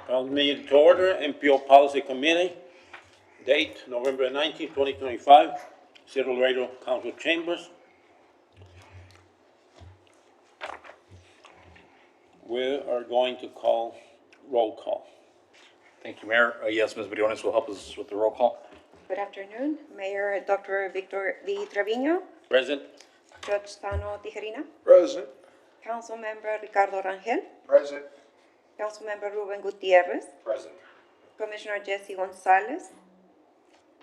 I'll meet to order, MPO Policy Committee, date November 19, 2025, Cerro Laredo Council Chambers. We are going to call roll call. Thank you, Mayor. Yes, Ms. Briones will help us with the roll call. Good afternoon, Mayor Dr. Victor V. Trevino, Present. Judge Stano Tijerina, Present. Councilmember Ricardo Rangel, Present. Councilmember Ruben Gutierrez, Present. Commissioner Jesse Gonzalez,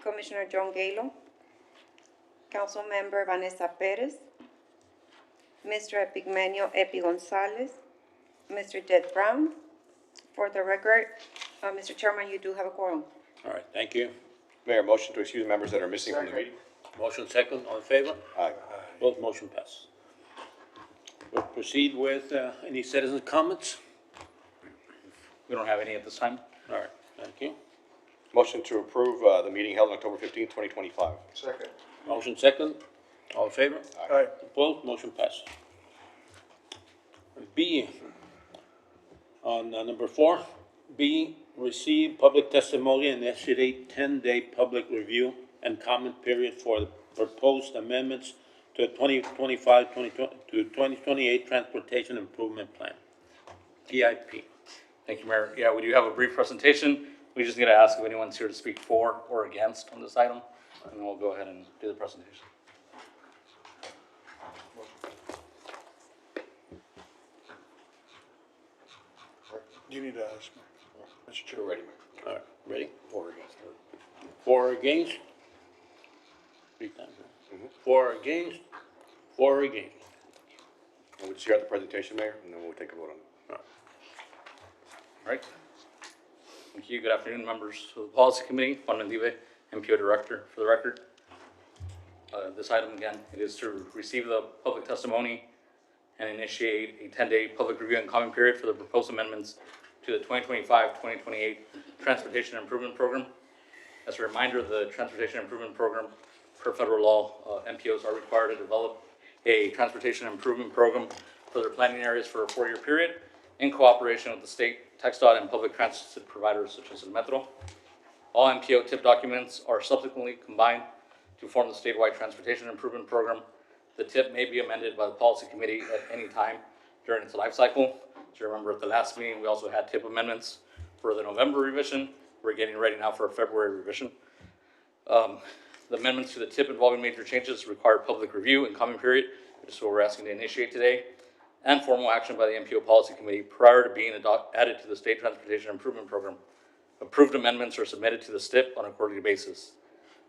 Commissioner John Galo, Councilmember Vanessa Perez, Mr. Epigmenio Epi Gonzalez, Mr. Jed Brown. For the record, Mr. Chairman, you do have a quorum. All right, thank you. Mayor, motion to excuse members that are missing from the meeting. Motion second, all in favor? Aye. Both motion passes. We'll proceed with any citizen comments. We don't have any at this time. All right, thank you. Motion to approve the meeting held on October 15, 2025. Second. Motion second, all in favor? Aye. Opposed, motion passes. B, on number 4, B, receive public testimony and initiate 10-day public review and comment period for the proposed amendments to the 2025-2028 Transportation Improvement Plan, TIP. Thank you, Mayor. Yeah, we do have a brief presentation. We just need to ask if anyone's here to speak for or against on this item, and then we'll go ahead and do the presentation. You need to ask me. Mr. Chair. Ready, All right, ready? Four against. 4 against? 3 times, huh? 4 against, 4 against. And we'll just hear out the presentation, Mayor, and then we'll take a vote on it. All right. Thank you. Good afternoon, members of the Policy Committee. Juan Mendive, MPO Director, for the record. This item, again, it is to receive the public testimony and initiate a 10-day public review and comment period for the proposed amendments to the 2025-2028 Transportation Improvement Program. As a reminder, the Transportation Improvement Program, per federal law, MPOs are required to develop a transportation improvement program for their planning areas for a 4-year period in cooperation with the state, TxDOT, and public transit providers such as the Metro. All MPO TIP documents are subsequently combined to form the statewide Transportation Improvement Program. The TIP may be amended by the Policy Committee at any time during its life cycle. As you remember, at the last meeting, we also had TIP amendments for the November revision. We're getting ready now for a February revision. The amendments to the TIP involving major changes require public review and comment period, which is what we're asking to initiate today, and formal action by the MPO Policy Committee prior to being added to the State Transportation Improvement Program. Approved amendments are submitted to the STIP on a quarterly basis.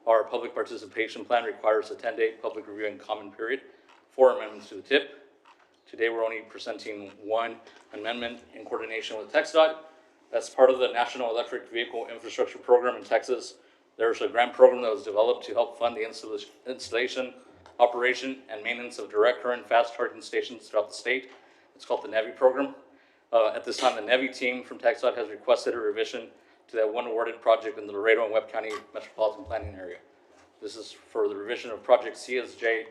Our public participation plan requires a 10-day public review and comment period for amendments to the TIP. Today, we're only presenting one amendment in coordination with TxDOT. As part of the National Electric Vehicle Infrastructure Program in Texas, there's a grant program that was developed to help fund the installation, operation, and maintenance of direct current fast charging stations throughout the state. It's called the NEVI program. At this time, the NEVI team from TxDOT has requested a revision to that one awarded project in the Laredo and Webb County Metropolitan Planning Area. This is for the revision of project CSJ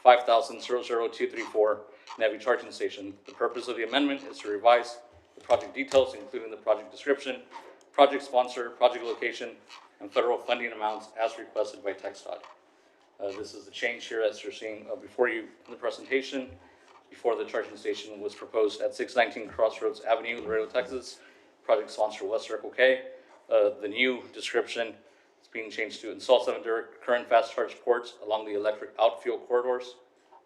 5000-00234 NEVI charging station. The purpose of the amendment is to revise the project details, including the project description, project sponsor, project location, and federal funding amounts as requested by TxDOT. This is the change here as you're seeing before you in the presentation. Before the charging station was proposed at 619 Crossroads Avenue, Laredo, Texas. Project sponsor was Circle K. The new description is being changed to install 7 direct current fast charge ports along the electric outfield corridors,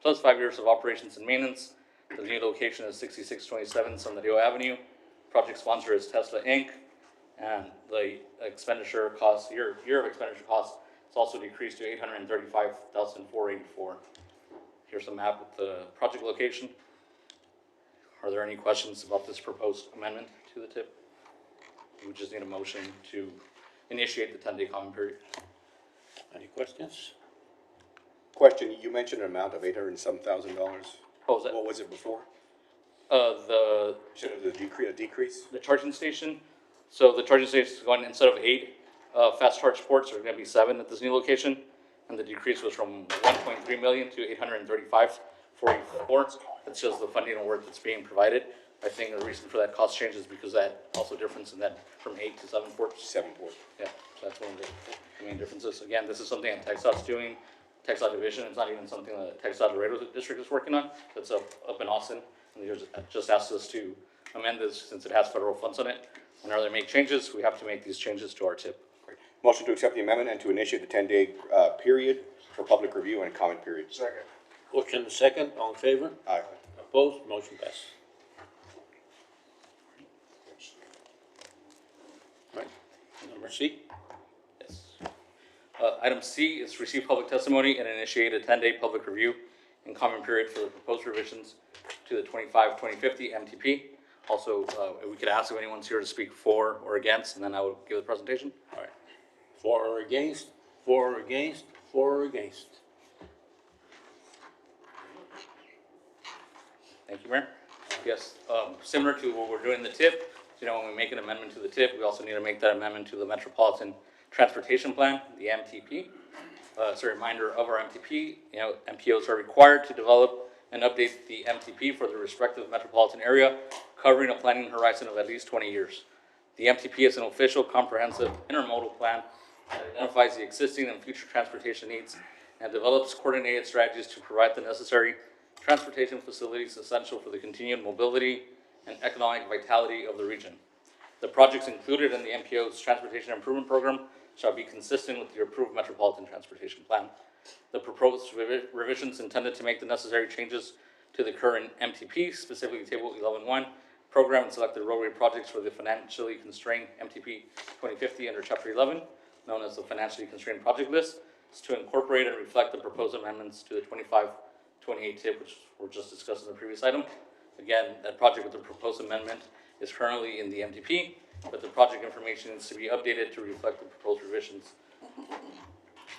plus 5 years of operations and maintenance. The new location is 6627 San Diego Avenue. Project sponsor is Tesla Inc. And the expenditure cost, year of expenditure cost, is also decreased to $835,484. Here's a map with the project location. Are there any questions about this proposed amendment to the TIP? We just need a motion to initiate the 10-day comment period. Any questions? Question, you mentioned an amount of $800,000 and some thousand. What was that? What was it before? The Should it have a decrease? the charging station. So the charging station is going, instead of 8 fast charge ports, are going to be 7 at this new location, and the decrease was from 1.3 million to 835,484. It's just the funding award that's being provided. I think the reason for that cost change is because that also difference in that from 8 to 7 ports. 7 board. Yeah, so that's one of the main differences. Again, this is something that TxDOT's doing, TxDOT division, it's not even something that TxDOT Laredo District is working on. That's up in Austin, and they just asked us to amend this since it has federal funds on it. Whenever they make changes, we have to make these changes to our tip. Great. Motion to accept the amendment and to initiate the 10-day period for public review and comment period. Second. Motion and second, all in favor? Aye. Opposed, motion passes. All right, number C. Yes. Item C is receive public testimony and initiate a 10-day public review and comment period for the proposed revisions to the 2050 MTP. Also, we could ask if anyone's here to speak for or against, and then I would give the presentation. All right. For or against, for or against, for or against. Thank you, Mayor. Yes, similar to what we're doing in the TIP, when we make an amendment to the TIP, we also need to make that amendment to the Metropolitan Transportation Plan, the MTP. It's a reminder of our MTP. MPOs are required to develop and update the MTP for the respective metropolitan area, covering a planning horizon of at least 20 years. The MTP is an official, comprehensive intermodal plan that identifies the existing and future transportation needs and develops coordinated strategies to provide the necessary transportation facilities essential for the continued mobility and economic vitality of the region. The projects included in the MPO's Transportation Improvement Program shall be consistent with the approved Metropolitan Transportation Plan. The proposed revisions intended to make the necessary changes to the current MTP, specifically Table 11.1, program and selected roadway projects for the financially constrained MTP 2050 under Chapter 11, known as the financially constrained project list, is to incorporate and reflect the proposed amendments to the 25-28 TIP, which were just discussed in the previous item. Again, that project with the proposed amendment is currently in the MTP, but the project information needs to be updated to reflect the proposed revisions.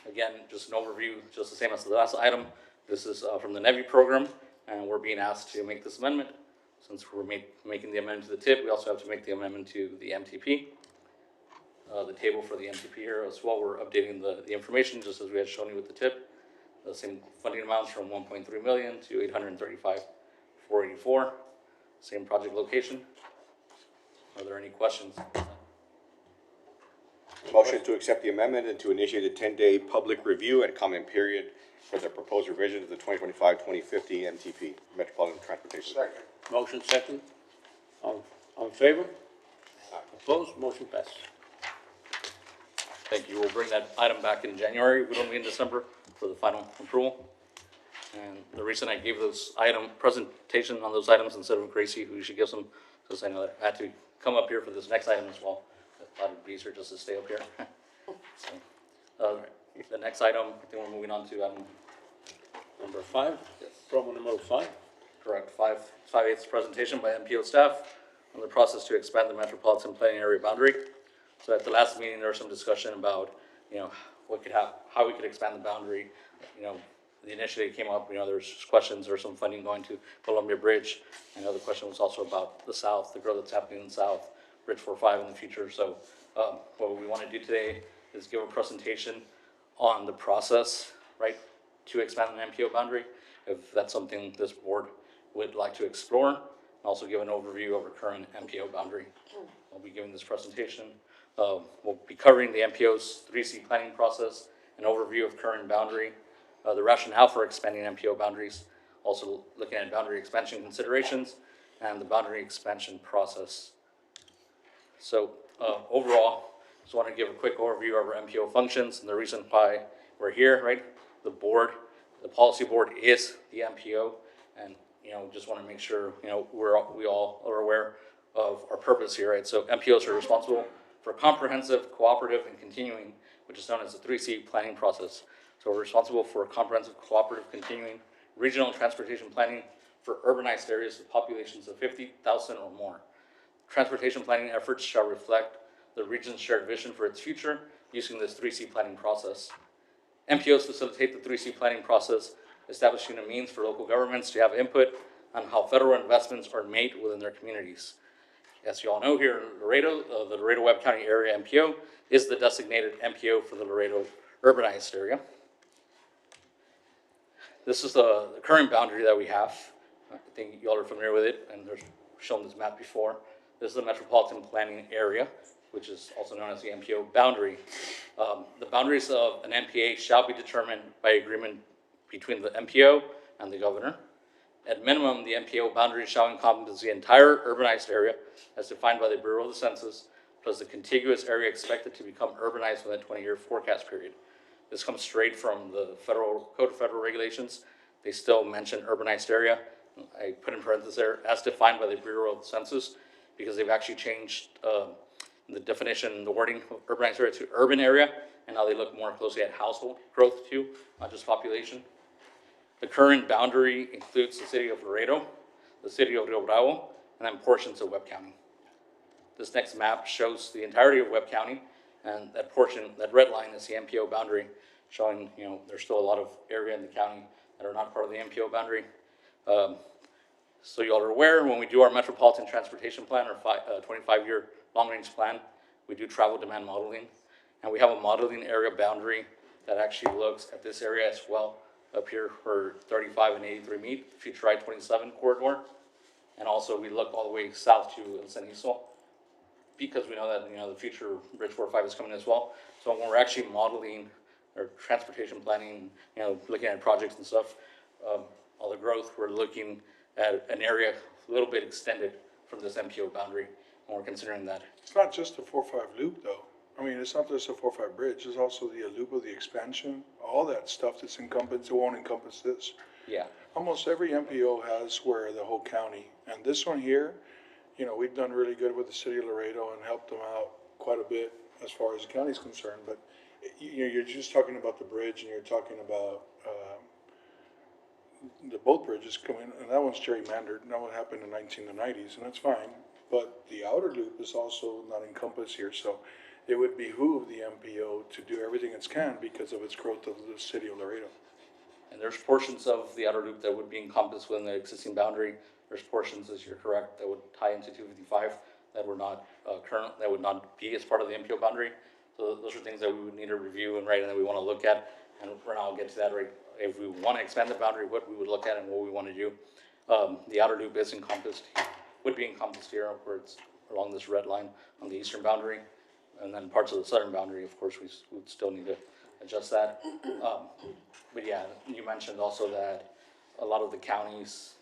Again, just an overview, just the same as the last item. This is from the NEVI program, and we're being asked to make this amendment. Since we're making the amendment to the TIP, we also have to make the amendment to the MTP. The table for the MTP here as well, we're updating the information just as we had shown you with the TIP. The same funding amounts from 1.3 million to 835,484. Same project location. Are there any questions? Motion to accept the amendment and to initiate a 10-day public review and comment period for the proposed revision of the 2025-2050 MTP, Metropolitan Transportation. Second. Motion second, all in favor? Opposed, motion passes. Thank you. We'll bring that item back in January. We don't meet in December for the final approval. And the reason I gave those presentation on those items instead of Gracie, who should give some, because I know that I had to come up here for this next item as well. I thought it'd be easier just to stay up here. So, the next item, I think we're moving on to item Number 5, Yes. promo number 5. correct 5/8 presentation by MPO staff on the process to expand the metropolitan planning area boundary. So at the last meeting, there was some discussion about, how we could expand the boundary. The initiative came up, there's questions or some funding going to Columbia Bridge. I know the question was also about the south, the growth that's happening in the south, Bridge 4-5 in the future. So what we want to do today is give a presentation on the process, right, to expand an MPO boundary, if that's something this board would like to explore. And also give an overview of our current MPO boundary. I'll be giving this presentation. We'll be covering the MPO's 3C planning process, an overview of current boundary, the rationale for expanding MPO boundaries, also looking at boundary expansion considerations, and the boundary expansion process. So overall, just want to give a quick overview of our MPO functions and the reason why we're here, right? The policy board is the MPO, and just want to make sure we all are aware of our purpose here, right? So MPOs are responsible for comprehensive, cooperative, and continuing, which is known as the 3C planning process. So we're responsible for comprehensive, cooperative, continuing regional transportation planning for urbanized areas with populations of 50,000 or more. Transportation planning efforts shall reflect the region's shared vision for its future using this 3C planning process. MPOs facilitate the 3C planning process, establishing a means for local governments to have input on how federal investments are made within their communities. As you all know, here in Laredo, the Laredo-Webb County Area MPO is the designated MPO for the Laredo urbanized area. This is the current boundary that we have. I think you all are familiar with it, and there's shown this map before. This is the Metropolitan Planning Area, which is also known as the MPO boundary. The boundaries of an MPA shall be determined by agreement between the MPO and the governor. At minimum, the MPO boundary shall encompass the entire urbanized area as defined by the Bureau of the Census, plus the contiguous area expected to become urbanized within a 20-year forecast period. This comes straight from the Federal Code of Federal Regulations. They still mention urbanized area. I put in parentheses there, as defined by the Bureau of the Census, because they've actually changed the definition, the wording of urbanized area to urban area, and now they look more closely at household growth too, not just population. The current boundary includes the city of Laredo, the city of Rio Bravo, and then portions of Webb County. This next map shows the entirety of Webb County, and that portion, that red line is the MPO boundary, showing, there's still a lot of area in the county that are not part of the MPO boundary. So you all are aware, when we do our Metropolitan Transportation Plan, or 25-year long-range plan, we do travel demand modeling, and we have a modeling area boundary that actually looks at this area as well, up here where 35 and 83 meet, future I-27 corridor, and also we look all the way south to El Cenizo, because we know that, the future Bridge 45 is coming as well. So when we're actually modeling or transportation planning, looking at projects and stuff, all the growth, we're looking at an area a little bit extended from this MPO boundary, and we're considering that. It's not just the 4-5 loop though. I mean, it's not just a 4-5 bridge, it's also the loop of the expansion, all that stuff that's encompassed, it won't encompass this. Yeah. Almost every MPO has where the whole county, and this one here, we've done really good with the city of Laredo and helped them out quite a bit as far as the county's concerned, but you're just talking about the bridge and you're talking about, the boat bridges coming, and that one's gerrymandered, and that one happened in 1990s, and that's fine, but the outer loop is also not encompassed here, so it would behoove the MPO to do everything it can because of its growth of the city of Laredo. And there's portions of the outer loop that would be encompassed within the existing boundary. There's portions, as you're correct, that would tie into 255 that were not that would not be as part of the MPO boundary. So those are things that we would need to review and that we want to look at. And for now, I'll get to that right. If we want to expand the boundary, what we would look at and what we want to do. The outer loop is encompassed, would be encompassed here upwards along this red line on the eastern boundary. And then parts of the southern boundary, of course, we would still need to adjust that. But yeah, you mentioned also that a lot of the counties,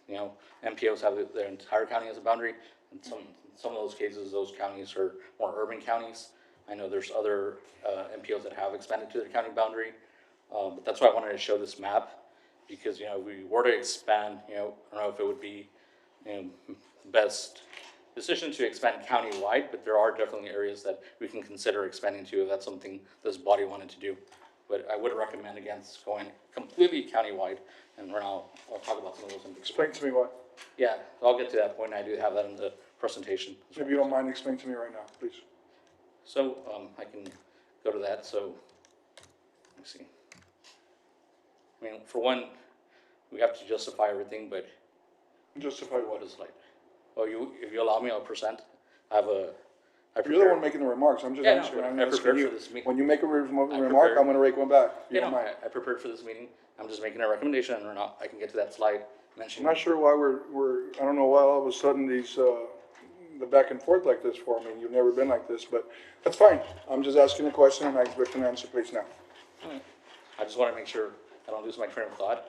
MPOs have their entire county as a boundary. And some of those cases, those counties are more urban counties. I know there's other MPOs that have expanded to their county boundary. But that's why I wanted to show this map, because, if we were to expand, I don't know if it would be, the best decision to expand county-wide, but there are definitely areas that we can consider expanding to if that's something this body wanted to do. But I would recommend against going completely county-wide, and right now I'll talk about some of those. Explain to me what, Yeah, I'll get to that point. I do have that in the presentation. if you don't mind, explain to me right now, please. So I can go to that. So let me see. I mean, for one, we have to justify everything, but Justify what? what is like? Oh, if you allow me, I'll present. I You're the one making the remarks, I'm just Yeah, no, answering, but I'm I asking prepared you. for this meeting. When you make a remark, prepared. I'm gonna rake one back, if you You don't know, mind. I prepared for this meeting. I'm just making a recommendation, or not. I can get to that slide I'm mentioning. not sure why I don't know why all of a sudden these, the back and forth like this for me, you've never been like this, but that's fine. I'm just asking a question and I expect an answer, please now. I just want to make sure I don't lose my train of thought.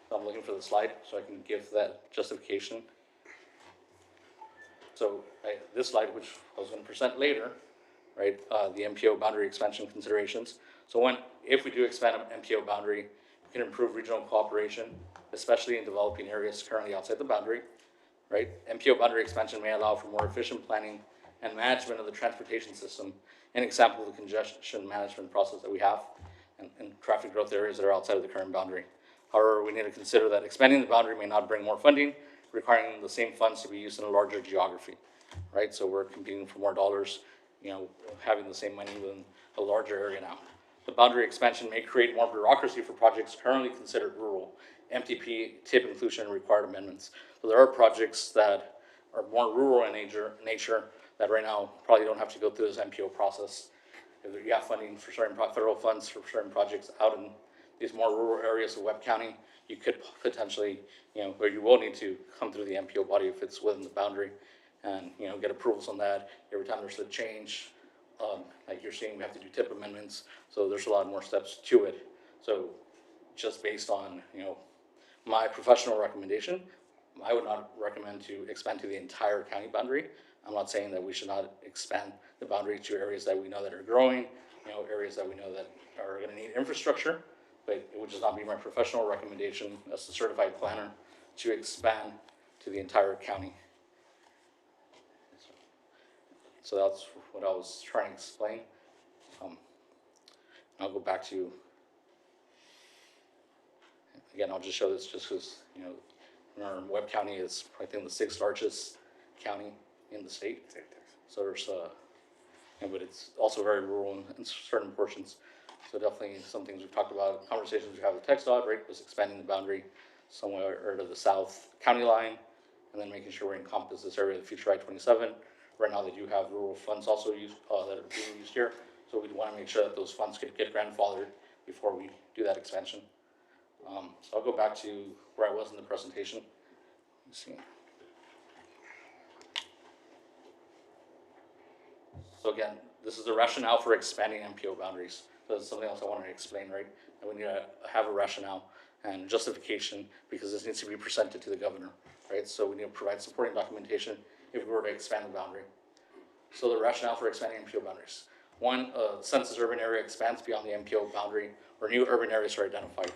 So I'm looking for the slide so I can give that justification. So this slide, which I was going to present later, right, the MPO boundary expansion considerations. So if we do expand an MPO boundary, we can improve regional cooperation, especially in developing areas currently outside the boundary, right? MPO boundary expansion may allow for more efficient planning and management of the transportation system, an example of the congestion management process that we have and traffic growth areas that are outside of the current boundary. However, we need to consider that expanding the boundary may not bring more funding, requiring the same funds to be used in a larger geography, right? So we're competing for more dollars, having the same money within a larger area now. The boundary expansion may create more bureaucracy for projects currently considered rural. MTP, tip inclusion, and required amendments. So there are projects that are more rural in nature that right now probably don't have to go through this MPO process. If you have funding for certain federal funds for certain projects out in these more rural areas of Webb County, you could potentially, where you will need to come through the MPO body if it's within the boundary and, get approvals on that. Every time there's a change, like you're seeing, we have to do tip amendments. So there's a lot more steps to it. So just based on, my professional recommendation, I would not recommend to expand to the entire county boundary. I'm not saying that we should not expand the boundary to areas that we know that are growing, areas that we know that are gonna need infrastructure, but it would just not be my professional recommendation as the certified planner to expand to the entire county. So that's what I was trying to explain. I'll go back to, again, I'll just show this just because, Webb County is, I think, the 6th largest county in the state. So there's, but it's also very rural in certain portions. So definitely some things we've talked about, conversations we have with TxDOT, right, was expanding the boundary somewhere to the south county line, and then making sure we encompass this area of the future I-27. Right now, they do have rural funds also used, that are being used here. So we'd want to make sure that those funds could get grandfathered before we do that expansion. So I'll go back to where I was in the presentation. Let's see. So again, this is the rationale for expanding MPO boundaries. So that's something else I wanted to explain, right? And we need to have a rationale and justification because this needs to be presented to the governor, right? So we need to provide supporting documentation if we were to expand the boundary. So the rationale for expanding MPO boundaries. One, census urban area expands beyond the MPO boundary or new urban areas are identified,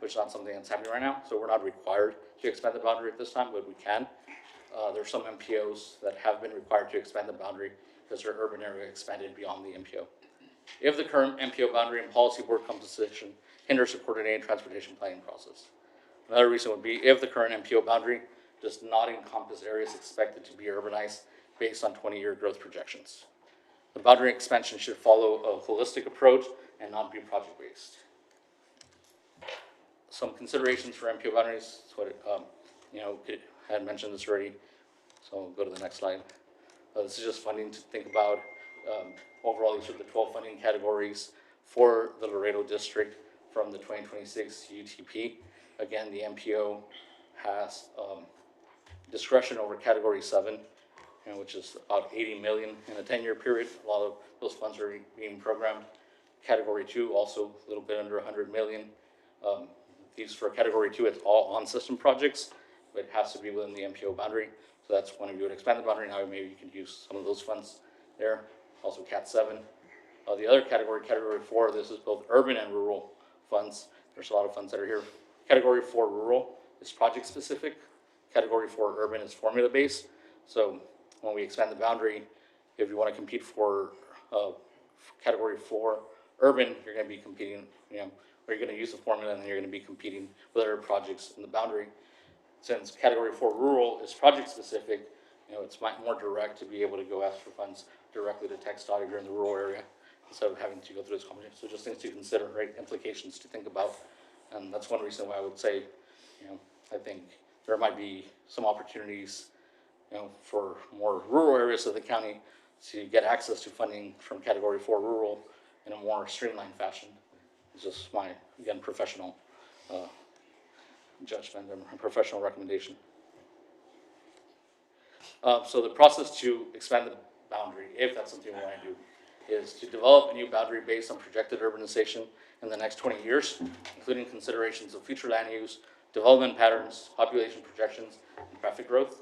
which is not something that's happening right now. So we're not required to expand the boundary at this time, but we can. There's some MPOs that have been required to expand the boundary because their urban area expanded beyond the MPO. If the current MPO boundary and policy board composition hinders the coordinated transportation planning process. Another reason would be if the current MPO boundary does not encompass areas expected to be urbanized based on 20-year growth projections. The boundary expansion should follow a holistic approach and not be project-based. Some considerations for MPO boundaries, that's what I had mentioned this already, so I'll go to the next slide. This is just funding to think about. Overall, these are the 12 funding categories for the Laredo district from the 2026 UTP. Again, the MPO has discretion over category 7, which is about 80 million in a 10-year period. A lot of those funds are being programmed. Category 2, also a little bit under 100 million. These for category 2, it's all on-system projects, but it has to be within the MPO boundary. So that's when you would expand the boundary. Now maybe you can use some of those funds there. Also Cat 7. The other category, category 4, this is both urban and rural funds. There's a lot of funds that are here. Category 4 rural is project specific. Category 4 urban is formula based. So when we expand the boundary, if you want to compete for category 4 urban, you're going to be competing, or you're going to use the formula and then you're going to be competing with other projects in the boundary. Since category 4 rural is project specific, it's more direct to be able to go ask for funds directly to TxDOT if you're in the rural area instead of having to go through this competition. So just things to consider, right? Implications to think about. And that's one reason why I would say, I think there might be some opportunities, for more rural areas of the county to get access to funding from category 4 rural in a more streamlined fashion. It's just my, again, professional judgment and professional recommendation. So the process to expand the boundary, if that's something we want to do, is to develop a new boundary based on projected urbanization in the next 20 years, including considerations of future land use, development patterns, population projections, and traffic growth.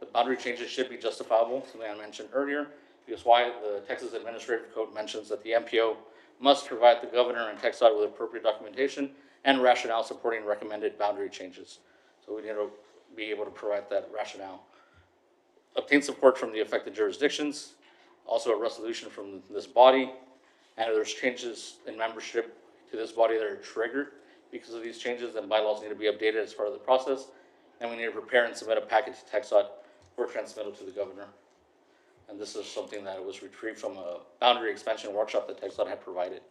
The boundary changes should be justifiable, something I mentioned earlier, because why the Texas Administrative Code mentions that the MPO must provide the governor and TxDOT with appropriate documentation and rationale supporting recommended boundary changes. So we need to be able to provide that rationale. Obtain support from the affected jurisdictions, also a resolution from this body, and if there's changes in membership to this body that are triggered because of these changes, then bylaws need to be updated as part of the process, and we need to prepare and submit a package to TxDOT for transmittal to the governor. And this is something that was retrieved from a boundary expansion workshop that TxDOT had provided.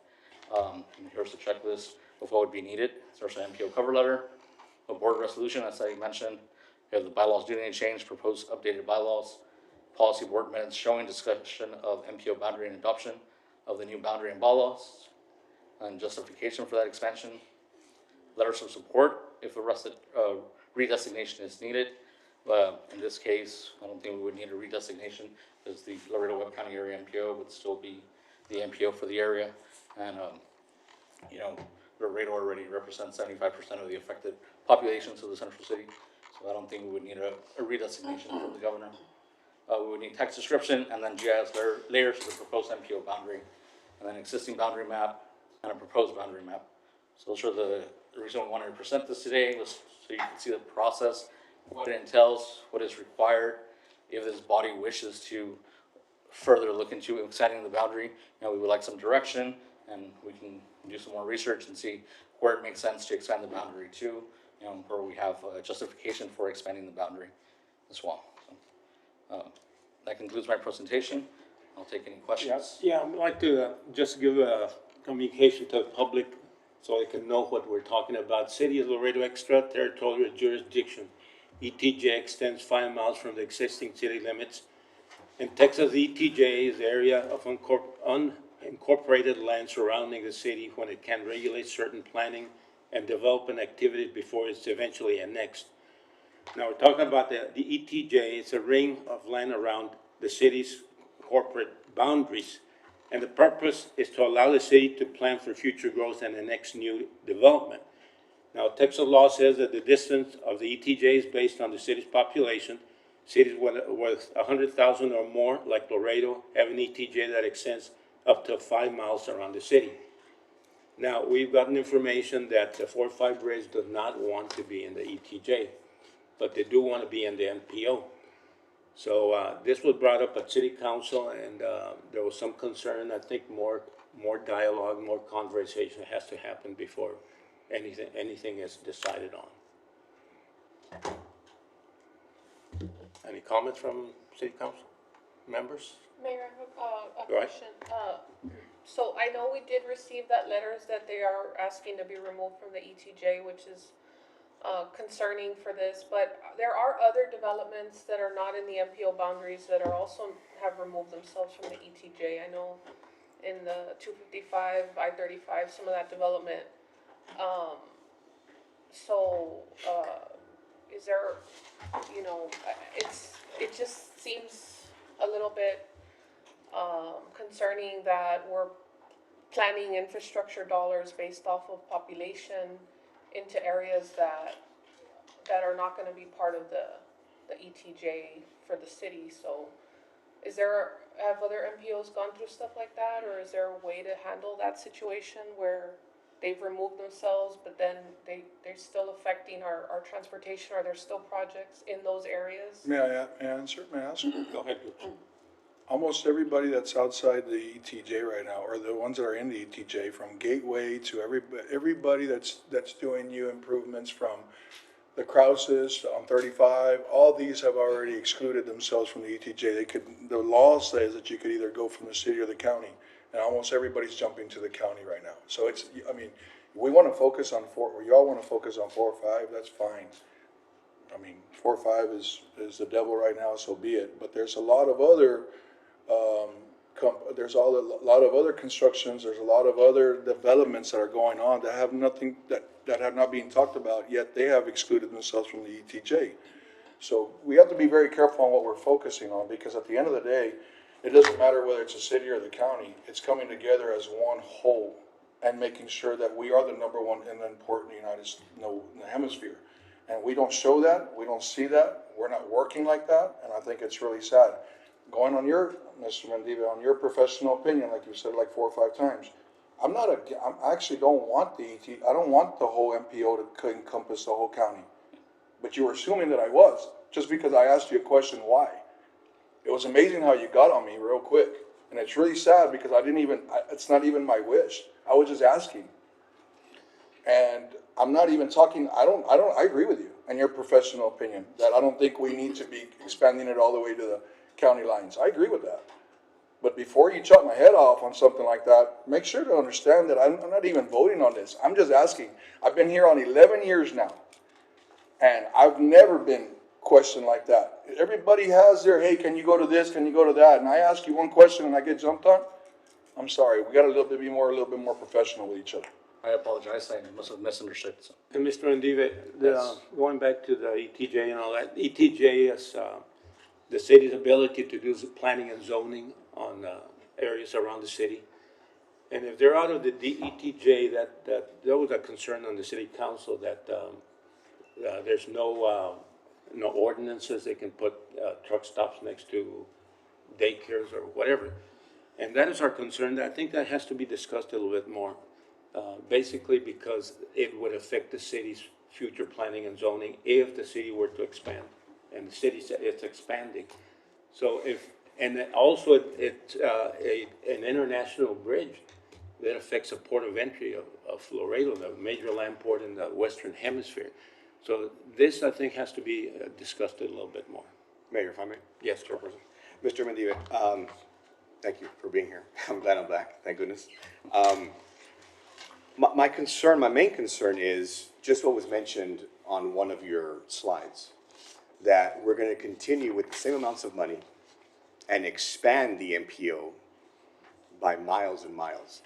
And here's the checklist of what would be needed. There's an MPO cover letter, a board resolution, as I mentioned. We have the bylaws do need to change, proposed updated bylaws, policy board minutes showing discussion of MPO boundary and adoption of the new boundary and bylaws, and justification for that expansion, letters of support if a redesignation is needed. In this case, I don't think we would need a redesignation, because the Laredo Webb County Area MPO would still be the MPO for the area. And, you know, Laredo already represents 75% of the affected populations of the central city. So I don't think we would need a redesignation from the governor. We would need text description and then GIS layers for the proposed MPO boundary, and then existing boundary map and a proposed boundary map. So those are the reason we wanted to present this today, was so you can see the process, what it entails, what is required. If this body wishes to further look into extending the boundary, we would like some direction, and we can do some more research and see where it makes sense to expand the boundary to, where we have justification for expanding the boundary as well. So, that concludes my presentation. I'll take any questions. Yeah, I'd like to just give a communication to the public so they can know what we're talking about. City of Laredo extraterritorial jurisdiction. ETJ extends 5 miles from the existing city limits. In Texas, ETJ is the area of unincorporated land surrounding the city when it can regulate certain planning and development activities before it's eventually annexed. Now, we're talking about the ETJ. It's a ring of land around the city's corporate boundaries. And the purpose is to allow the city to plan for future growth and the next new development. Now, Texas law says that the distance of the ETJ is based on the city's population. Cities with 100,000 or more, like Laredo, have an ETJ that extends up to 5 miles around the city. Now, we've gotten information that the 405 Bridge does not want to be in the ETJ, but they do want to be in the MPO. So this was brought up at City Council, and there was some concern. I think more dialogue, more conversation has to happen before anything is decided on. Any comments from City Council members? Mayor, I have a Go ahead. question. So I know we did receive that letters that they are asking to be removed from the ETJ, which is concerning for this, but there are other developments that are not in the MPO boundaries that are also have removed themselves from the ETJ. I know in the 255, I-35, some of that development. Is there, it just seems a little bit concerning that we're planning infrastructure dollars based off of population into areas that are not gonna be part of the ETJ for the city. So have other MPOs gone through stuff like that, or is there a way to handle that situation where they've removed themselves, but then they're still affecting our transportation? Are there still projects in those areas? May I answer? May I ask? Go ahead. Almost everybody that's outside the ETJ right now, or the ones that are in the ETJ, from Gateway to everybody that's doing new improvements, from the Krauses on 35, all these have already excluded themselves from the ETJ. The law says that you could either go from the city or the county, and almost everybody's jumping to the county right now. So we want to focus on y'all want to focus on 4 or 5, that's fine. 4 or 5 is the devil right now, so be it. But there's a lot of other there's a lot of other constructions, there's a lot of other developments that are going on that have nothing, that have not been talked about, yet they have excluded themselves from the ETJ. So we have to be very careful on what we're focusing on, because at the end of the day, it doesn't matter whether it's a city or the county, it's coming together as one whole and making sure that we are the number one and important in the hemisphere. And we don't show that, we don't see that, we're not working like that, and I think it's really sad. Going on your, Mr. Mendiva, on your professional opinion, like you said like 4 or 5 times, I actually don't want I don't want the whole MPO to encompass the whole county. But you were assuming that I was, just because I asked you a question, why? It was amazing how you got on me real quick. And it's really sad because it's not even my wish. I was just asking. And I'm not even talking, I agree with you and your professional opinion that I don't think we need to be expanding it all the way to the county lines. I agree with that. But before you chop my head off on something like that, make sure to understand that I'm not even voting on this. I'm just asking. I've been here on 11 years now, and I've never been questioned like that. Everybody has their, hey, can you go to this, can you go to that? And I ask you one question and I get jumped on. I'm sorry, we got a little bit more professional with each other. I apologize, I must have misunderstood. So, And Mr. Andive, Yes. going back to the ETJ and all that, ETJ is, the city's ability to do planning and zoning on, areas around the city. And if they're out of the ETJ, there was a concern on the city council that, there's no ordinances, they can put, truck stops next to daycares or whatever. And that is our concern. I think that has to be discussed a little bit more, basically because it would affect the city's future planning and zoning if the city were to expand. And the city, it's expanding. So if, and then also it's an international bridge that affects the port of entry of Laredo, the major land port in the Western Hemisphere. So this, I think, has to be discussed a little bit more. Mayor, if I may? Yes, sir. Mr. Mendive, thank you for being here. I'm glad I'm back, thank goodness. My concern, my main concern is just what was mentioned on one of your slides, that we're gonna continue with the same amounts of money and expand the MPO by miles and miles.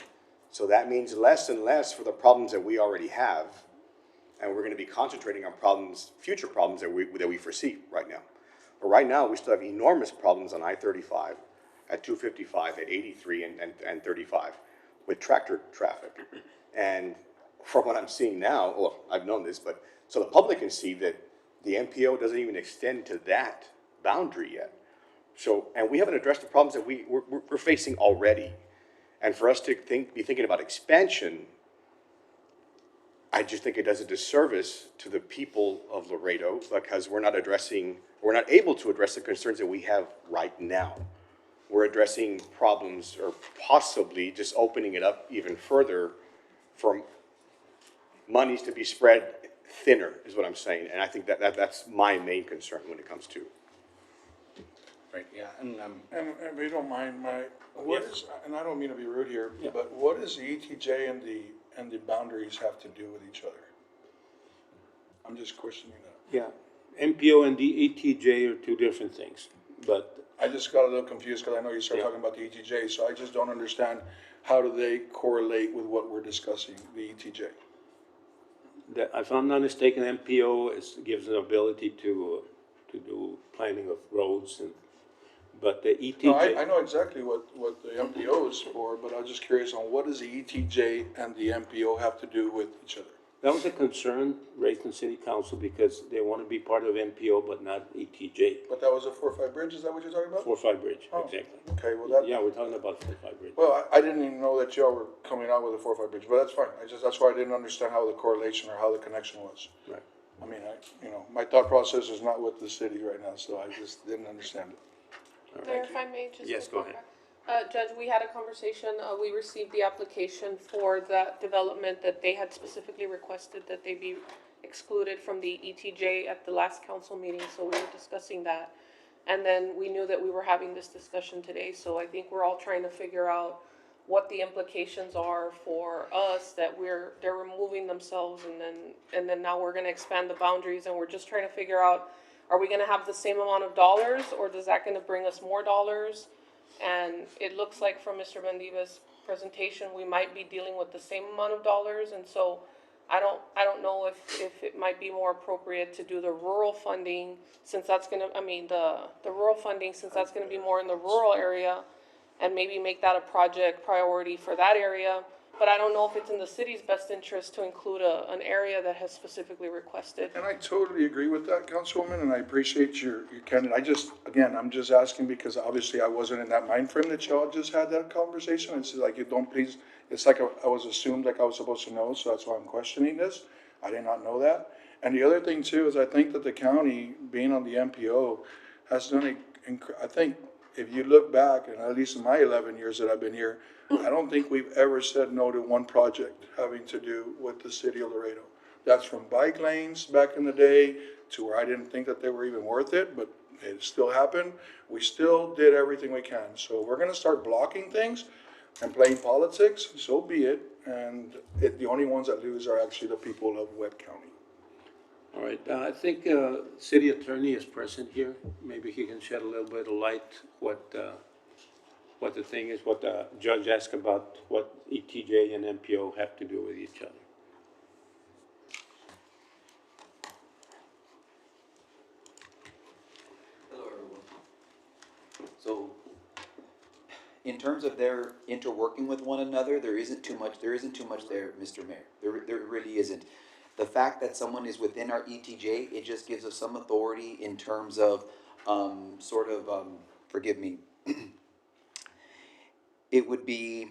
So that means less and less for the problems that we already have, and we're gonna be concentrating on problems, future problems that we foresee right now. But right now, we still have enormous problems on I-35, at 255, at 83 and 35, with tractor traffic. And from what I'm seeing now, well, I've known this, but, so the public can see that the MPO doesn't even extend to that boundary yet. So, and we haven't addressed the problems that we're facing already. And for us to be thinking about expansion, I just think it does a disservice to the people of Laredo because we're not able to address the concerns that we have right now. We're addressing problems or possibly just opening it up even further for monies to be spread thinner is what I'm saying. And I think that's my main concern when it comes to. right, yeah, and And if you don't mind, what is, and I don't mean to be rude here, but what does the ETJ and the boundaries have to do with each other? I'm just questioning that. Yeah, MPO and the ETJ are two different things, but I just got a little confused because I know you started Yeah. talking about the ETJ, so I just don't understand how do they correlate with what we're discussing, the ETJ? if I'm not mistaken, MPO gives an ability to do planning of roads and, but the ETJ. No, I know exactly what the MPO is for, but I was just curious on what does the ETJ and the MPO have to do with each other? That was a concern raised in city council because they want to be part of MPO but not ETJ. But that was a 4-5 bridge, is that what you're talking about? 4-5 bridge, Oh, exactly. Okay, well that, Yeah, we're talking about 4-5 bridge. well, I didn't even know that y'all were coming out with a 4-5 bridge, but that's fine. That's why I didn't understand how the correlation or how the connection was. Right. I mean, my thought process is not with the city right now, so I just didn't understand it. Mayor, if I may, just. Yes, go ahead. Judge, we had a conversation, we received the application for that development that they had specifically requested that they be excluded from the ETJ at the last council meeting, so we were discussing that. And then we knew that we were having this discussion today, so I think we're all trying to figure out what the implications are for us, that they're removing themselves and then now we're gonna expand the boundaries and we're just trying to figure out, are we gonna have the same amount of dollars or is that gonna bring us more dollars? And it looks like from Mr. Mendiva's presentation, we might be dealing with the same amount of dollars, and so I don't know if it might be more appropriate to do the rural funding, since that's gonna, the rural funding, since that's gonna be more in the rural area, and maybe make that a project priority for that area. But I don't know if it's in the city's best interest to include an area that has specifically requested. And I totally agree with that, Councilwoman, and I appreciate your candid. I'm just asking because obviously I wasn't in that mind frame that y'all just had that conversation. It's like, it's like I was assumed like I was supposed to know, so that's why I'm questioning this. I did not know that. And the other thing too is I think that the county, being on the MPO, has done I think if you look back, and at least in my 11 years that I've been here, I don't think we've ever said no to one project having to do with the city of Laredo. That's from bike lanes back in the day to where I didn't think that they were even worth it, but it still happened. We still did everything we can. So we're gonna start blocking things and playing politics, so be it. And the only ones that lose are actually the people of Webb County. All right, I think city attorney is present here. Maybe he can shed a little bit of light what what the thing is, what the judge asked about what ETJ and MPO have to do with each other. Hello, everyone. So, in terms of their interworking with one another, there isn't too much there, Mr. Mayor. There really isn't. The fact that someone is within our ETJ, it just gives us some authority in terms of, forgive me, it would be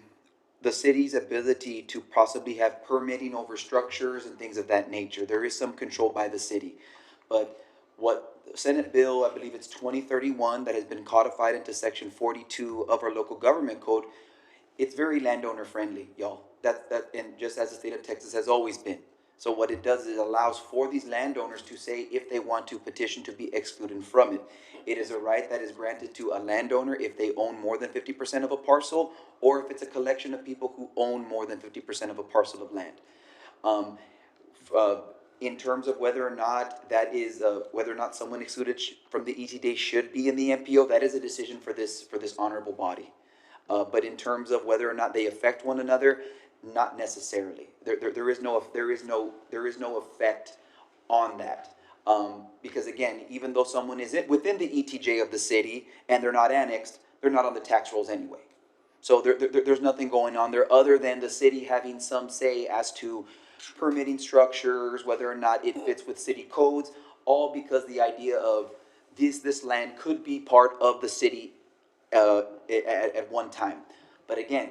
the city's ability to possibly have permitting over structures and things of that nature. There is some control by the city. But what Senate Bill, I believe it's 2031, that has been codified into Section 42 of our local government code, it's very landowner friendly, y'all. And just as the state of Texas has always been. So what it does is it allows for these landowners to say if they want to petition to be excluded from it. It is a right that is granted to a landowner if they own more than 50% of a parcel, or if it's a collection of people who own more than 50% of a parcel of land. In terms of whether or not that is, whether or not someone excluded from the ETJ should be in the MPO, that is a decision for this honorable body. But in terms of whether or not they affect one another, not necessarily. There is no effect on that. Because again, even though someone is within the ETJ of the city and they're not annexed, they're not on the tax rolls anyway. So there's nothing going on there other than the city having some say as to permitting structures, whether or not it fits with city codes, all because the idea of this land could be part of the city at one time. But again,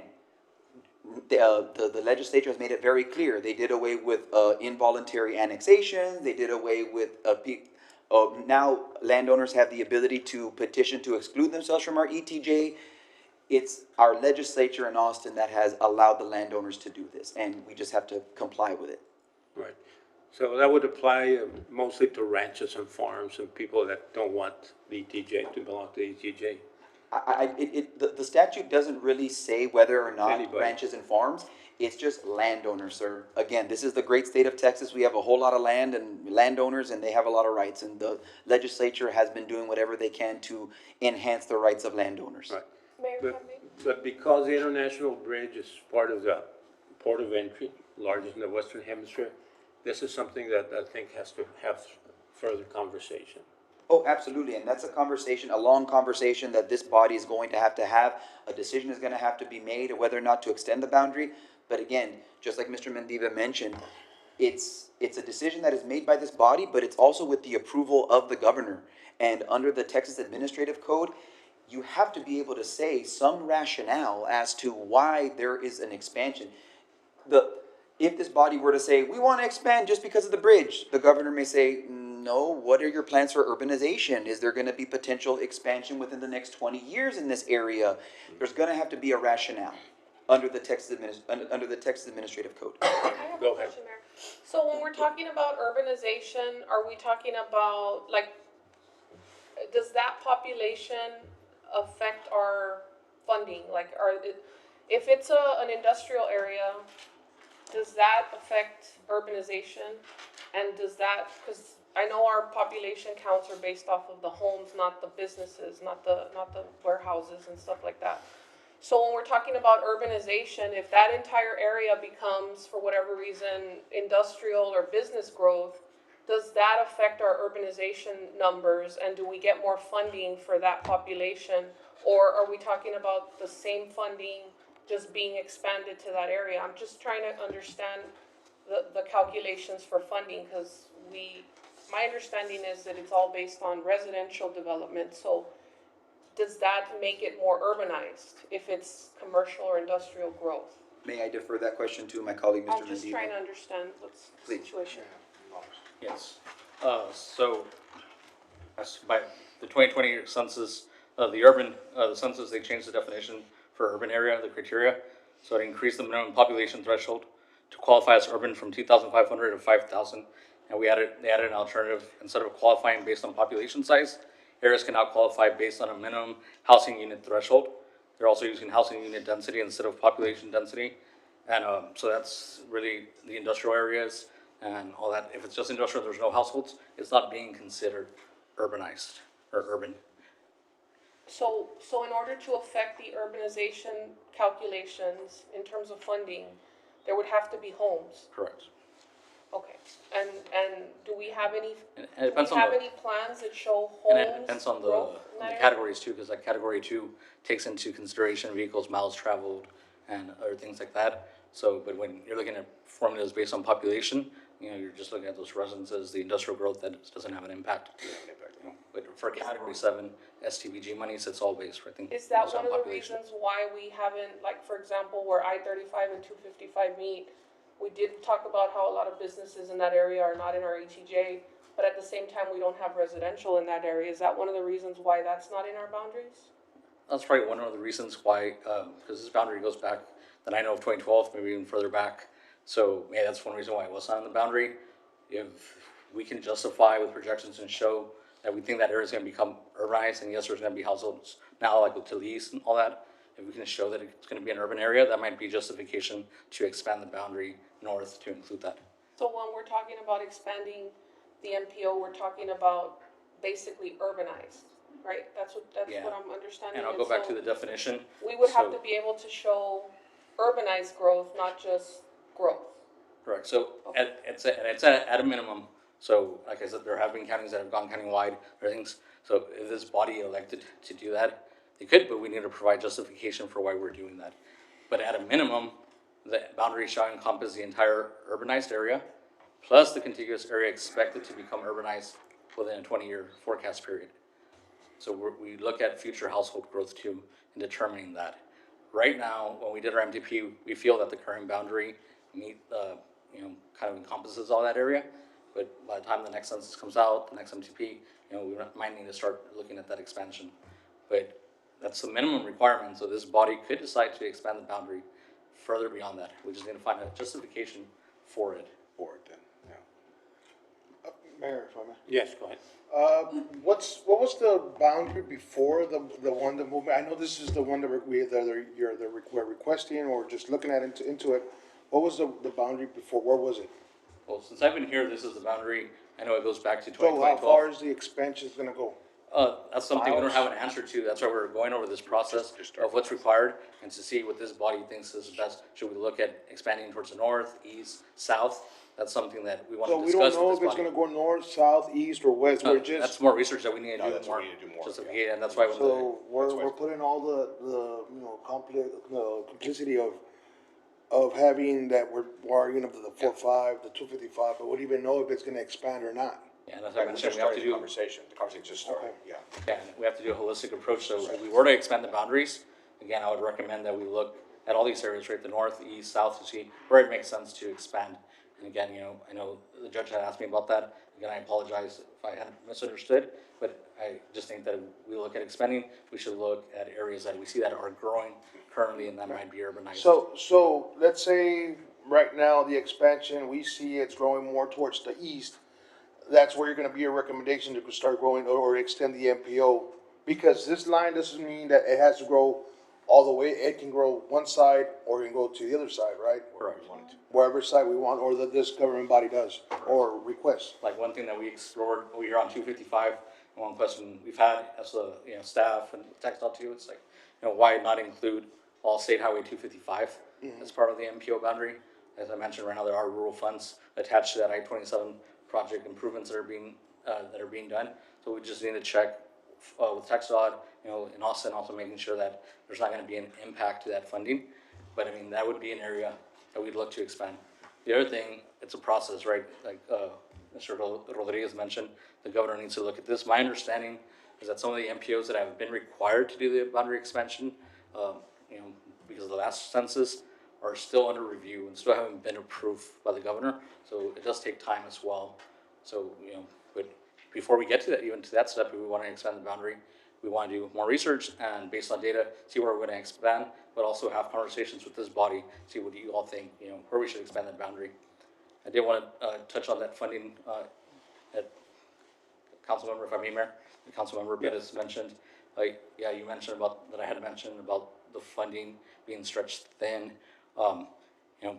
the legislature has made it very clear. They did away with involuntary annexations. They did away with now landowners have the ability to petition to exclude themselves from our ETJ. It's our legislature in Austin that has allowed the landowners to do this, and we just have to comply with it. Right. So that would apply mostly to ranches and farms and people that don't want the ETJ to belong to the ETJ. The statute doesn't really say whether or not Anybody. ranches and farms. It's just landowners, sir. Again, this is the great state of Texas. We have a whole lot of land and landowners, and they have a lot of rights. And the legislature has been doing whatever they can to enhance the rights of landowners. Right. Mayor, But, but because the International Bridge is part of the port of entry, largest in the Western Hemisphere, this is something that I think has to have further conversation. Oh, absolutely, and that's a long conversation that this body is going to have. A decision is gonna have to be made of whether or not to extend the boundary. But again, just like Mr. Mendiva mentioned, it's a decision that is made by this body, but it's also with the approval of the governor. And under the Texas Administrative Code, you have to be able to say some rationale as to why there is an expansion. If this body were to say, we want to expand just because of the bridge, the governor may say, no, what are your plans for urbanization? Is there going to be potential expansion within the next 20 years in this area? There's going to have to be a rationale under the Texas Administrative Code. I have Go a ahead. question, Mayor. So when we're talking about urbanization, are we talking about, like, does that population affect our funding? Like, if it's an industrial area, does that affect urbanization? And does that, because I know our population counts are based off of the homes, not the businesses, not the warehouses and stuff like that. So when we're talking about urbanization, if that entire area becomes, for whatever reason, industrial or business growth, does that affect our urbanization numbers, and do we get more funding for that population? Or are we talking about the same funding just being expanded to that area? I'm just trying to understand the calculations for funding, because my understanding is that it's all based on residential development. So does that make it more urbanized if it's commercial or industrial growth? May I defer that question to my colleague, Mr. I'm just Mendiva? trying to understand what's the Please. situation. Yes. So, as by the 2020 census, the census, they changed the definition for urban area, the criteria. So it increased the minimum population threshold to qualify as urban from 2,500 to 5,000. And they added an alternative. Instead of qualifying based on population size, areas can now qualify based on a minimum housing unit threshold. They're also using housing unit density instead of population density. And so that's really the industrial areas and all that. If it's just industrial, there's no households, it's not being considered urbanized or urban. So in order to affect the urbanization calculations in terms of funding, there would have to be homes. Correct. Okay, and do we have any, And it do we depends on have the, any plans that show and homes it depends on growth in the that area? categories too, because like category 2 takes into consideration vehicles, miles traveled, and other things like that. So, but when you're looking at formulas based on population, you're just looking at those residences, the industrial growth that doesn't have an impact. But for category 7, STBG monies, it's all based, I think. Is that based on one of the population. reasons why we haven't, like, for example, where I-35 and 255 meet, we did talk about how a lot of businesses in that area are not in our ETJ, but at the same time, we don't have residential in that area. Is that one of the reasons why that's not in our boundaries? That's probably one of the reasons why, because this boundary goes back, that I know of 2012, maybe even further back. So, yeah, that's one reason why it was not in the boundary. If we can justify with projections and show that we think that area is going to become urbanized, and yes, there's going to be households now, like to the east and all that. If we can show that it's going to be an urban area, that might be justification to expand the boundary north to include that. So when we're talking about expanding the MPO, we're talking about basically urbanized, right? That's Yeah. what I'm understanding. And I'll go back so to the definition. we would have So- to be able to show urbanized growth, not just growth. Correct, so it's at a minimum, so like I said, there have been counties that have gone countywide or things, so if this body elected to do that, they could, but we need to provide justification for why we're doing that. But at a minimum, the boundary shall encompass the entire urbanized area, plus the contiguous area expected to become urbanized within a 20-year forecast period. So we look at future household growth too in determining that. Right now, when we did our MTP, we feel that the current boundary kind of encompasses all that area. But by the time the next census comes out, the next MTP, we might need to start looking at that expansion. But that's the minimum requirement, so this body could decide to expand the boundary further beyond that. We just need to find a justification for it. Then, yeah. Mayor, if I may. Yes, go ahead. What was the boundary before the one that moved? I know this is the one that we're requesting or just looking at into it. What was the boundary before? Where was it? Well, since I've been here, this is the boundary. I know it goes back to So how 2012. far is the expansion gonna go? That's something we don't have an answer to. That's why we're going over this process of what's required and to see what this body thinks is best. Should we look at expanding towards the north, east, south? That's something that we want So to we don't discuss know with if this it's body. gonna go north, south, east, or west. We're just, That's more research that we need to do that's more. what we need to do more, Justificate, and that's why when so That's why- we're putting all the complicity of having that we're arguing of the 4.5, the 255, but we don't even know if it's gonna expand or not. and as I We mentioned, just we have started to the do, conversation. The conversation just started, yeah. and we have to do a holistic approach. So if we were to expand the boundaries, again, I would recommend that we look at all these areas, right, the north, east, south, to see where it makes sense to expand. And again, I know the judge had asked me about that. Again, I apologize if I had misunderstood, but I just think that if we look at expanding, we should look at areas that we see that are growing currently and that might be urbanized. So let's say right now the expansion, we see it's growing more towards the east. That's where you're gonna be a recommendation to start growing or extend the MPO. Because this line doesn't mean that it has to grow all the way. It can grow one side or it can go to the other side, right? Correct. Wherever side we want or that this government body does or requests. Like one thing that we explored over here on 255, and one question we've had as the staff and textile too, it's like, why not include all State Highway 255 as part of the MPO boundary? As I mentioned, right now there are rural funds attached to that I-27 project improvements that are being done. So we just need to check with textile, in Austin, also making sure that there's not going to be an impact to that funding. But I mean, that would be an area that we'd look to expand. The other thing, it's a process, right? Like Mr. Rodriguez mentioned, the governor needs to look at this. My understanding is that some of the MPOs that have been required to do the boundary expansion, because of the last census, are still under review and still haven't been approved by the governor. So it does take time as well. So, but before we get to that, even to that step, if we want to expand the boundary, we want to do more research and based on data, see where we're going to expand, but also have conversations with this body, see what you all think, where we should expand that boundary. I did want to touch on that funding that Councilmember, if I may, Mayor, the Councilmember Bettis mentioned. You mentioned about that I had mentioned about the funding being stretched thin.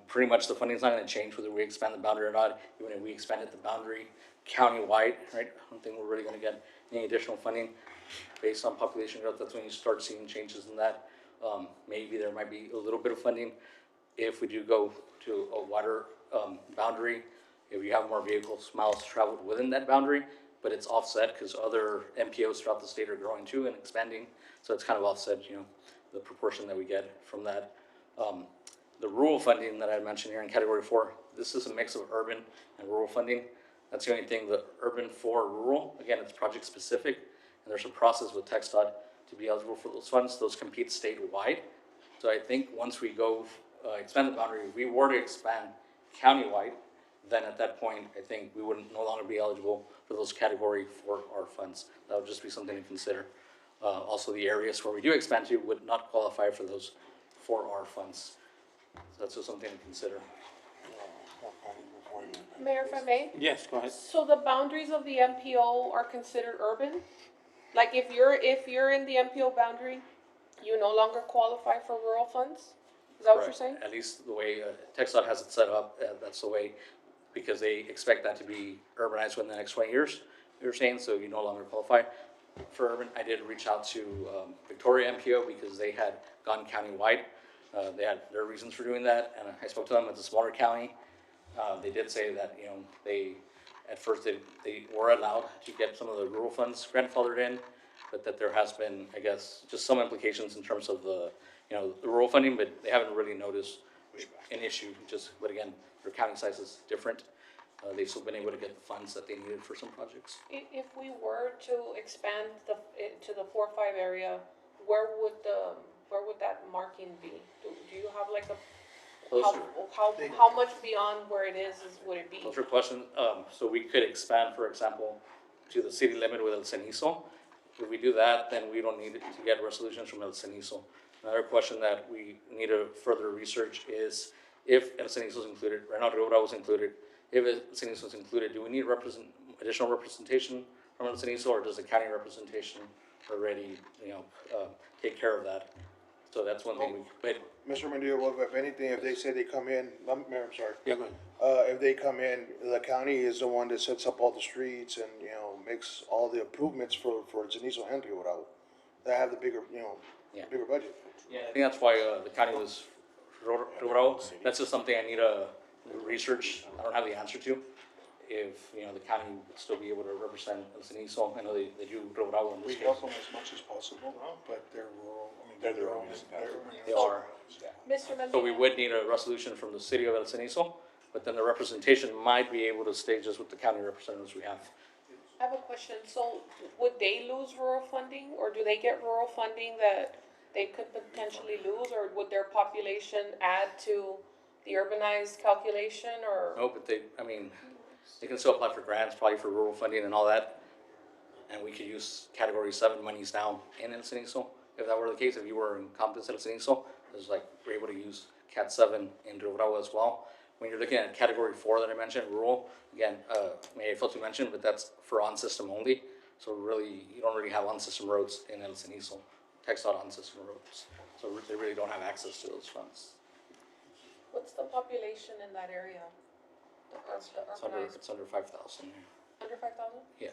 Pretty much the funding's not going to change whether we expand the boundary or not. Even if we expanded the boundary countywide, right? I don't think we're really gonna get any additional funding based on population growth. That's when you start seeing changes in that. Maybe there might be a little bit of funding if we do go to a wider, boundary, if you have more vehicles, miles traveled within that boundary, but it's offset because other MPOs throughout the state are growing too and expanding. So it's kind of offset, the proportion that we get from that. The rural funding that I mentioned here in category 4, this is a mix of urban and rural funding. That's the only thing, the urban for rural, again, it's project specific, and there's a process with TxDOT to be eligible for those funds. Those compete statewide. So I think once we go expand the boundary, if we were to expand countywide, then at that point, I think we would no longer be eligible for those category 4R funds. That would just be something to consider. Also, the areas where we do expand to would not qualify for those 4R funds. So that's just something to consider. Mayor, if I may? Yes, go ahead. So the boundaries of the MPO are considered urban? Like if you're in the MPO boundary, you no longer qualify for rural funds? Is that what you're Correct. saying? At least the way TxDOT has it set up, that's the way, because they expect that to be urbanized within the next 20 years, you're saying, so you no longer qualify for urban. I did reach out to Victoria MPO because they had gone countywide. They had their reasons for doing that, and I spoke to them. It's a smaller county. They did say that, they, at first, they were allowed to get some of the rural funds grandfathered in, but that there has been, I guess, just some implications in terms of the rural funding, but they haven't really noticed an issue, but again, their county size is different. They've still been able to get the funds that they needed for some projects. If we were to expand to the 4-5 area, where would that marking be? Do you have like Closer. how much beyond where it is would it be? Closer question, so we could expand, for example, to the city limit with El Cenizo. If we do that, then we don't need to get resolutions from El Cenizo. Another question that we need to further research is if El Cenizo is included, right now Rio Bravo is included, if El Cenizo is included, do we need additional representation from El Cenizo, or does the county representation already, take care of that? So that's one thing Mr. Mendoza, well, if anything, if they say they come in, Mayor, I'm sorry. Yeah, go ahead. If they come in, the county is the one that sets up all the streets and, makes all the improvements for Cenizo and Rio Bravo. They have the bigger, Yeah. bigger budget. Yeah, I think that's why the county was Rio Bravo. That's just something I need to research. I don't have the answer to. If, the county would still be able to represent El Cenizo. I know they do Rio Bravo in We this case. help them as much as possible, but they're rural, they're their own. They are. Mr. Mendoza. So we would need a resolution from the city of El Cenizo, but then the representation might be able to stay just with the county representatives we have. I have a question. So would they lose rural funding, or do they get rural funding that they could potentially lose, or would their population add to the urbanized calculation, or? No, but they can still apply for grants, probably for rural funding and all that. And we could use category 7 monies now in El Cenizo. If that were the case, if you were in Compton, El Cenizo, it's like we're able to use Cat 7 in Rio Bravo as well. When you're looking at category 4 that I mentioned, rural, again, may I fail to mention, but that's for on-system only. So really, you don't really have on-system roads in El Cenizo, TxDOT on-system roads. So they really don't have access to those funds. What's the population in that area? The urbanized, It's under 5,000. under 5,000? Yeah.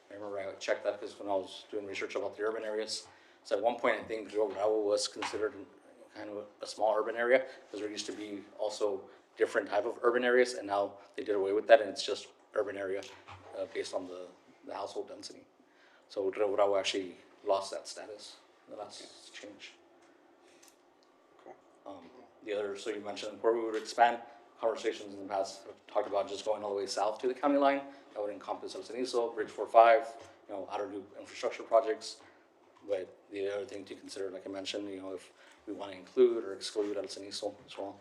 I remember I checked that because when I was doing research about the urban areas, so at one point I think Rio Bravo was considered kind of a small urban area because there used to be also different type of urban areas, and now they did away with that and it's just urban area based on the household density. So Rio Bravo actually lost that status in the last change. The other, so you mentioned where we would expand, conversations in the past have talked about just going all the way south to the county line. That would encompass El Cenizo, Bridge 45, outer loop infrastructure projects. But the other thing to consider, like I mentioned, if we want to include or exclude El Cenizo as well.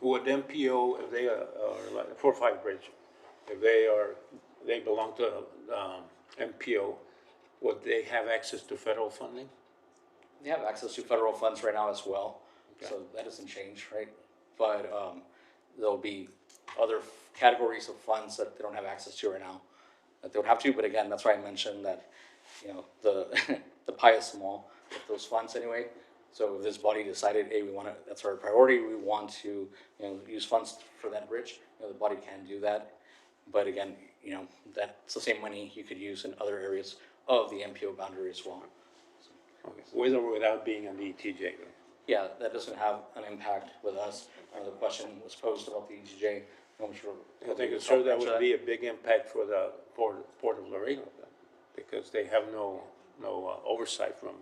Would MPO, if they are like a 4-5 bridge, if they belong to MPO, would they have access to federal funding? They have access to federal funds right now as well, so that doesn't change, right? But there'll be other categories of funds that they don't have access to right now that they would have to. But again, that's why I mentioned that the the pie is small with those funds anyway. So if this body decided, hey, we want to, that's our priority, we want to, use funds for that bridge, the body can do that. But again, that's the same money you could use in other areas of the MPO boundary as well. Okay. With or without being on the ETJ? Yeah, that doesn't have an impact with us. The question was posed about the ETJ. I'm sure. I think it's sure that would be a big impact for the Port of Laredo, because they have no oversight from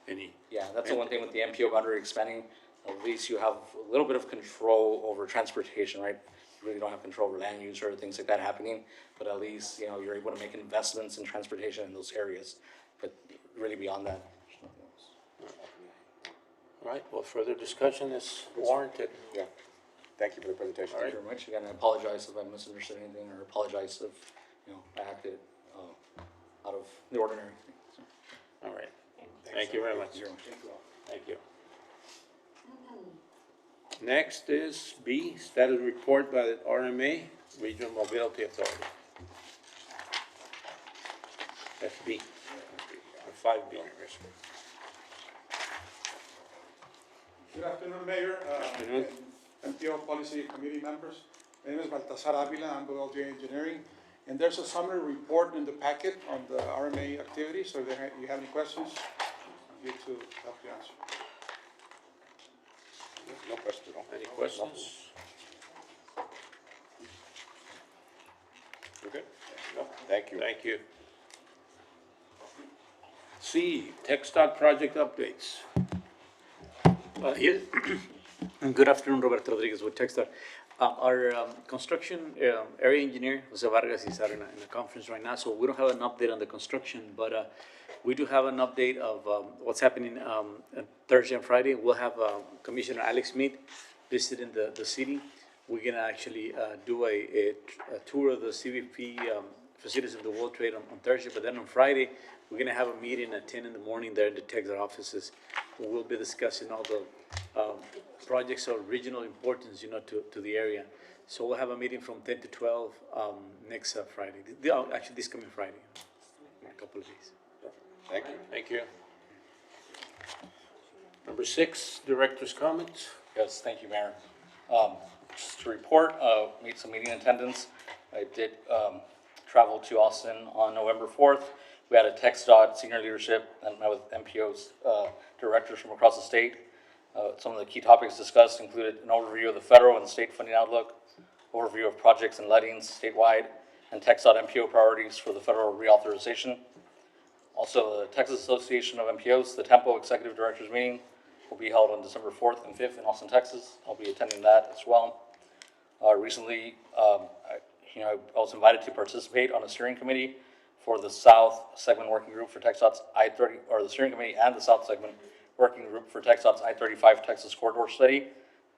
any. Yeah, that's the one thing with the MPO boundary expanding. At least you have a little bit of control over transportation, right? You really don't have control over land use or things like that happening, but at least, you're able to make investments in transportation in those areas. But really beyond that, there's nothing else. All right, well, further discussion is warranted. Yeah. Thank you for the presentation. Thank you very much. Again, I apologize if I misunderstood anything, or apologize if, I acted, out of the ordinary. So, All right, thank you very much. you're- Thank you. Next is B, status report by the RMA, Regional Mobility Authority. That's B, or 5B. Good afternoon, Mayor, Afternoon. and MPO Policy Committee members. My name is Baltasar Avila, I'm with LJ Engineering, and there's a summary report in the packet on the RMA activities, so if you have any questions, I'm here to help you answer. No question at all. Any questions? You're good? No, thank you. Thank you. C, TechStot project updates. Yes. Good afternoon, Roberto Rodriguez with Techstar. Our construction area engineer, Jose Vargas, is out in a conference right now, so we don't have an update on the construction, but we do have an update of what's happening Thursday and Friday. We'll have Commissioner Alex Mead visiting the city. We're gonna actually do a tour of the CBP facilities in the World Trade on Thursday, but then on Friday, we're gonna have a meeting at 10 in the morning there in the Texas offices. We'll be discussing all the projects of regional importance, to the area. So we'll have a meeting from 10 to 12 next Friday. Actually, this coming Friday, in a couple of days. Thank you. Thank you. Number 6, director's comments. Yes, thank you, Mayor. Just to report, made some meeting attendance. I did travel to Austin on November 4th. We had a TxDOT senior leadership and met with MPO's directors from across the state. Some of the key topics discussed included an overview of the federal and state funding outlook, overview of projects and lettings statewide, and TxDOT MPO priorities for the federal reauthorization. Also, the Texas Association of MPOs, the Tempo Executive Directors Meeting, will be held on December 4th and 5th in Austin, Texas. I'll be attending that as well. Recently, I was invited to participate on a steering committee for the South Segment Working Group for TxDOT's I-30, or the steering committee and the South Segment Working Group for TxDOT's I-35 Texas Corridor Study.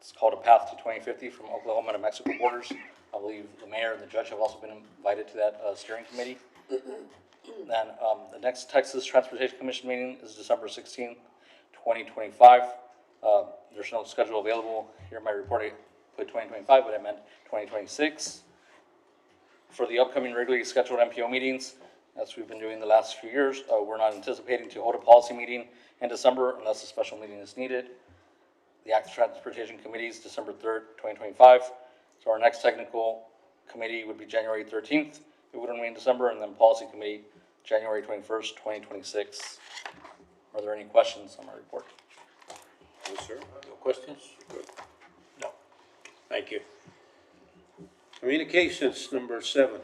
It's called A Path to 2050 from Oklahoma to Mexico borders. I believe the mayor and the judge have also been invited to that steering committee. Then the next Texas Transportation Commission meeting is December 16th, 2025. There's no schedule available here in my report. I put 2025, but I meant 2026. For the upcoming regularly scheduled MPO meetings, as we've been doing the last few years, we're not anticipating to hold a policy meeting in December unless a special meeting is needed. The Active Transportation Committee is December 3rd, 2025. So our next technical committee would be January 13th. It would remain December, and then policy committee, January 21st, 2026. Are there any questions on my report? No, sir. No questions? Good. No. Thank you. Communications, number 7.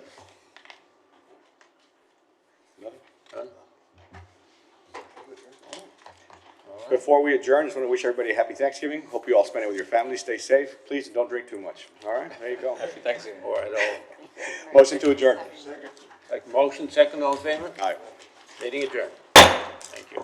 Nothing. Done? Before we adjourn, just want to wish everybody a happy Thanksgiving. Hope you all spend it with your family. Stay safe. Please don't drink too much. All right, there you go. Happy Thanksgiving. All right, all. Motion to adjourn. Like motion, second, all in favor? Aye. Meeting adjourned. Thank you.